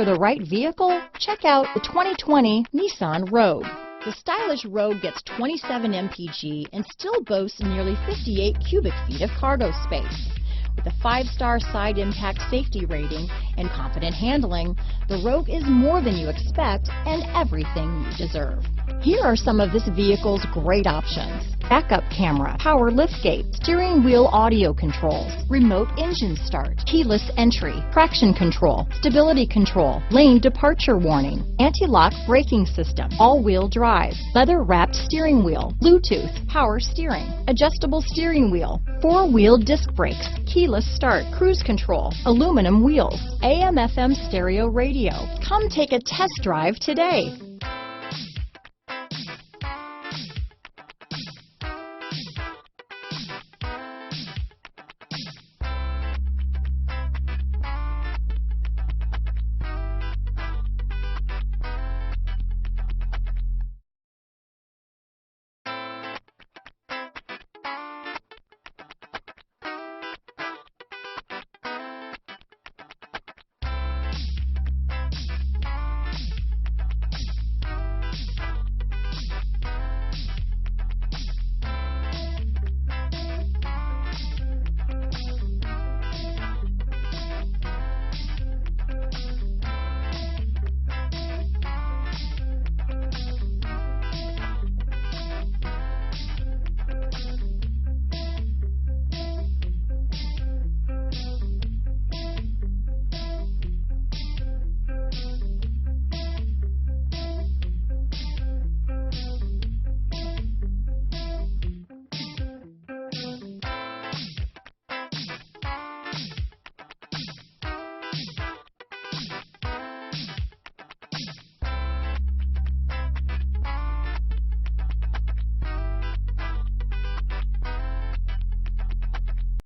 for the right vehicle? Check out the 2020 Nissan Rogue. The stylish Rogue gets 27 mpg and still boasts nearly 58 cubic feet of cargo space. With a 5-star side impact safety rating and confident handling, the Rogue is more than you expect and everything you deserve. Here are some of this vehicle's great options: backup camera, power liftgate, steering wheel audio controls, remote engine start, keyless entry, traction control, stability control, lane departure warning, anti-lock braking system, all-wheel drive, leather-wrapped steering wheel, Bluetooth, power steering, adjustable steering wheel, 4-wheel disc brakes, keyless start, cruise control, aluminum wheels, AM/FM stereo radio. Come take a test drive today.